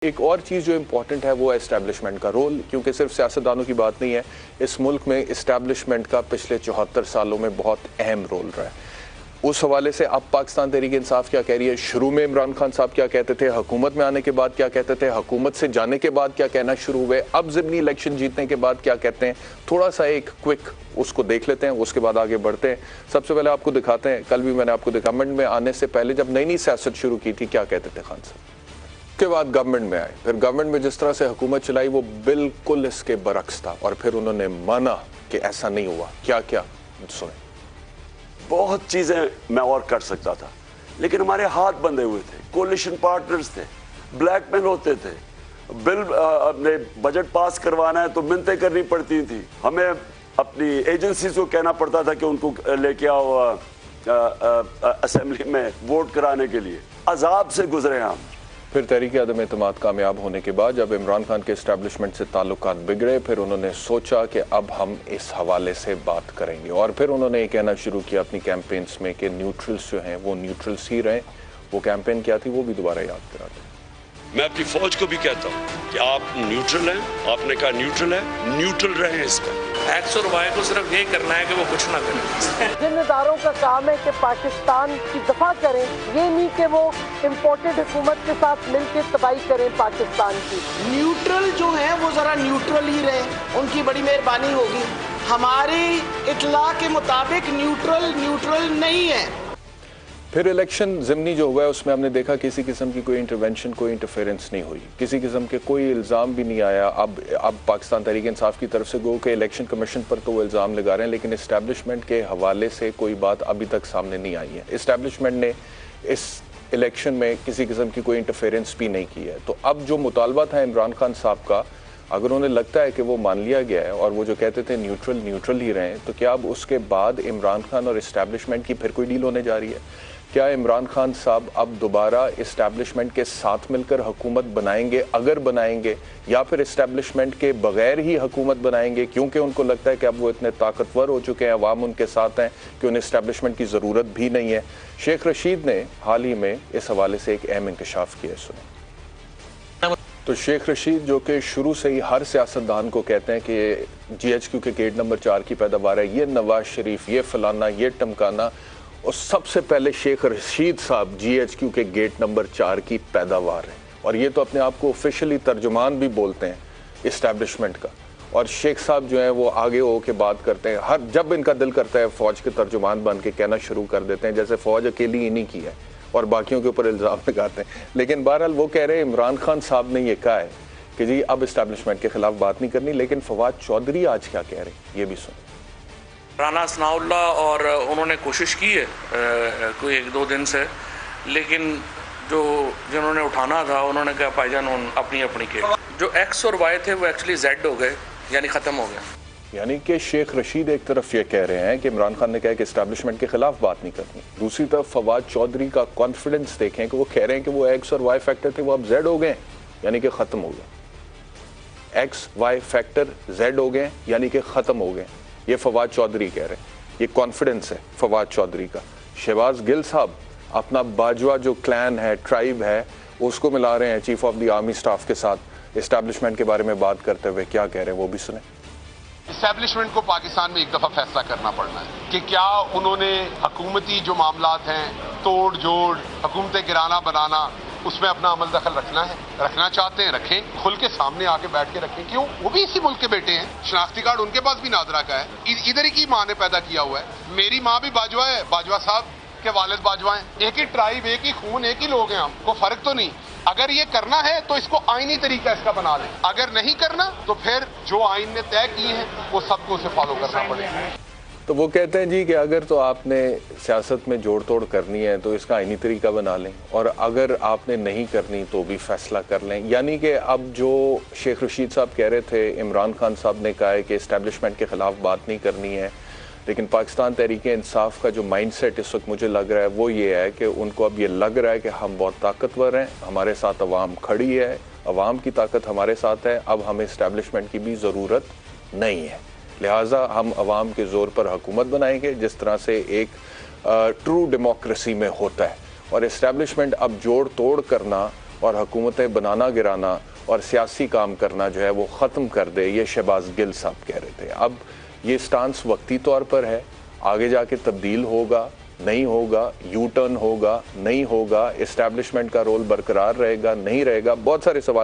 एक और चीज़ जो इम्पोर्टेंट है वो है इस्टेब्लिशमेंट का रोल, क्योंकि सिर्फ सियासतदानों की बात नहीं है, इस मुल्क में इस्टेब्लिशमेंट का पिछले 74 सालों में बहुत अहम रोल रहा है। उस हवाले से अब पाकिस्तान तहरीक इंसाफ क्या कह रही है, शुरू में इमरान खान साहब क्या कहते थे, हुकूमत में आने के बाद क्या कहते थे, हुकूमत से जाने के बाद क्या कहना शुरू हुए, अब ज़िमनी इलेक्शन जीतने के बाद क्या कहते हैं, थोड़ा सा एक क्विक उसको देख लेते हैं, उसके बाद आगे बढ़ते हैं। सबसे पहले आपको दिखाते हैं, कल भी मैंने आपको दिखा, गवर्नमेंट में आने से पहले जब नई नई सियासत शुरू की थी क्या कहते थे खान साहब, के बाद गवर्नमेंट में आए, फिर गवर्नमेंट में जिस तरह से हुकूमत चलाई वो बिल्कुल इसके बरक्स था, और फिर उन्होंने माना कि ऐसा नहीं हुआ। क्या क्या सुने। बहुत चीजें मैं और कर सकता था, लेकिन हमारे हाथ बंधे हुए थे, कोलिशन पार्टनर्स थे, ब्लैकमेल होते थे, बिल अपने बजट पास करवाना है तो मिन्नतें करनी पड़ती थी, हमें अपनी एजेंसीज को कहना पड़ता था कि उनको लेके आओ असेंबली में वोट कराने के लिए। अजाब से गुजरे हम। फिर तहरीक अदम एतमाद कामयाब होने के बाद जब इमरान खान के इस्टेब्लिशमेंट से ताल्लुकात बिगड़े, फिर उन्होंने सोचा कि अब हम इस हवाले से बात करेंगे, और फिर उन्होंने ये कहना शुरू किया अपनी कैंपेन्स में कि न्यूट्रल्स जो हैं वो न्यूट्रल्स ही रहें। वो कैंपेन क्या थी वो भी दोबारा याद करा दें। मैं अपनी फौज को भी कहता हूँ कि आप न्यूट्रल हैं, आपने कहा न्यूट्रल है, न्यूट्रल रहें इस पर। एक्स और वाई को सिर्फ ये करना है कि वो कुछ ना करें। जिम्मेदारों का काम है कि पाकिस्तान की दफा करें, ये नहीं कि वो इम्पोर्टेड हुकूमत के साथ मिलकर तबाही करें पाकिस्तान की। न्यूट्रल जो है वो जरा न्यूट्रल ही रहे, उनकी बड़ी मेहरबानी होगी। हमारी इतला के मुताबिक न्यूट्रल नहीं है। फिर इलेक्शन ज़िमनी जो हुआ है उसमें हमने देखा किसी किस्म की कोई इंटरवेंशन, कोई इंटरफेरेंस नहीं हुई, किसी किस्म के कोई इल्ज़ाम भी नहीं आया। अब पाकिस्तान तहरीक इंसाफ की तरफ से गो के इलेक्शन कमीशन पर तो वो इल्ज़ाम लगा रहे हैं, लेकिन इस्टेब्लिशमेंट के हवाले से कोई बात अभी तक सामने नहीं आई है। इस्टेब्लिशमेंट ने इस इलेक्शन में किसी किस्म की कोई इंटरफेरेंस भी नहीं की है। तो अब जो मुतालबा था इमरान खान साहब का, अगर उन्हें लगता है कि वो मान लिया गया है और वो जो कहते थे न्यूट्रल ही रहें, तो क्या अब उसके बाद इमरान खान और इस्टेब्लिशमेंट की फिर कोई डील होने जा रही है? क्या इमरान खान साहब अब दोबारा इस्टेब्लिशमेंट के साथ मिलकर हुकूमत बनाएंगे, अगर बनाएंगे, या फिर इस्टेब्लिशमेंट के बगैर ही हुकूमत बनाएंगे, क्योंकि उनको लगता है कि अब वो इतने ताकतवर हो चुके हैं, अवाम उनके साथ हैं कि उन्हें इस्टेब्लिशमेंट की ज़रूरत भी नहीं है। शेख रशीद ने हाल ही में इस हवाले से एक अहम इंकशाफ किया है, सुने। तो शेख रशीद जो कि शुरू से ही हर सियासतदान को कहते हैं कि GHQ के गेट नंबर 4 की पैदावार है, ये नवाज शरीफ, ये फलाना, ये टमकाना, और सबसे पहले शेख रशीद साहब GHQ के गेट नंबर 4 की पैदावार है, और ये तो अपने आप को ऑफिशियली तर्जुमान भी बोलते हैं इस्टेब्लिशमेंट का। और शेख साहब जो हैं वो आगे हो के बात करते हैं, हर जब इनका दिल करता है फ़ौज के तर्जुमान बन के कहना शुरू कर देते हैं, जैसे फ़ौज अकेली ही नहीं की है और बाकियों के ऊपर इल्ज़ाम लगाते हैं। लेकिन बहरहाल वो कह रहे हैं इमरान खान साहब ने ये कहा है कि जी अब इस्टेब्लिशमेंट के खिलाफ बात नहीं करनी, लेकिन फवाद चौधरी आज क्या कह रहे हैं ये भी सुन। राना सनाउल्लाह और उन्होंने कोशिश की है कोई 1-2 दिन से, लेकिन जिन्होंने उठाना था उन्होंने कहा भाईजान अपनी के जो एक्स और वाई थे वो एक्चुअली जेड हो गए, यानी ख़त्म हो गए। यानी कि शेख रशीद एक तरफ ये कह रहे हैं कि इमरान खान ने कहा कि इस्टेब्लिशमेंट के खिलाफ बात नहीं करनी, दूसरी तरफ फवाद चौधरी का कॉन्फिडेंस देखें कि वो कह रहे हैं कि वो एक्स और वाई फैक्टर थे वो अब जेड हो गए, यानी कि ख़त्म हो गए। एक्स वाई फैक्टर जेड हो गए यानी कि ख़त्म हो गए, ये फवाद चौधरी कह रहे हैं। ये कॉन्फिडेंस है फवाद चौधरी का। शहबाज गिल साहब अपना बाजवा जो क्लैन है, ट्राइब है, उसको मिला रहे हैं chief of the army staff के साथ इस्टेब्लिशमेंट के बारे में बात करते हुए। क्या कह रहे हैं वो भी सुने। इस्टेब्लिशमेंट को पाकिस्तान में एक दफा फैसला करना पड़ना है कि क्या उन्होंने हुकूमती जो मामलात हैं, तोड़ जोड़, हुकूमतें गिराना बनाना, उसमें अपना अमल दखल रखना चाहते हैं, रखें, खुल के सामने आके बैठ के रखें। क्यों? वो भी इसी मुल्क के बेटे हैं, शनाख्ती कार्ड उनके पास भी नादरा का है, इधर ही की माँ ने पैदा किया हुआ है। मेरी माँ भी बाजवा है, बाजवा साहब के वालिद बाजवा हैं, एक ही ट्राइब, एक ही खून, एक ही लोग हैं, हमको फर्क तो नहीं। अगर ये करना है तो इसको आईनी तरीका इसका बना लें, अगर नहीं करना तो फिर जो आइन ने तय किए हैं वो सबको उसे फॉलो करना पड़ेगा। तो वो कहते हैं जी कि अगर तो आपने सियासत में जोड़ तोड़ करनी है तो इसका आईनी तरीका बना लें, और अगर आपने नहीं करनी तो भी फैसला कर लें। यानी कि अब जो शेख रशीद साहब कह रहे थे, इमरान खान साहब ने कहा है कि इस्टेब्लिशमेंट के ख़िलाफ़ बात नहीं करनी है, लेकिन पाकिस्तान तहरीक इंसाफ का जो माइंडसेट इस वक्त मुझे लग रहा है वो ये है कि उनको अब ये लग रहा है कि हम बहुत ताकतवर हैं, हमारे साथ अवाम खड़ी है, अवाम की ताकत हमारे साथ है, अब हमें इस्टेब्लिशमेंट की भी ज़रूरत नहीं है, लिहाजा हम अवाम के ज़ोर पर हुकूमत बनाएंगे जिस तरह से एक ट्रू डेमोक्रेसी में होता है। और इस्टेब्लिशमेंट अब जोड़ तोड़ करना और हुकूमतें बनाना गिराना और सियासी काम करना जो है वो ख़त्म कर दे, ये शहबाज गिल साहब कह रहे थे। अब ये स्टांस वक्ती तौर पर है, आगे जाके तब्दील होगा नहीं होगा, यू टर्न होगा नहीं होगा, इस्टेब्लिशमेंट का रोल बरकरार रहेगा नहीं रहेगा, बहुत सारे सवाल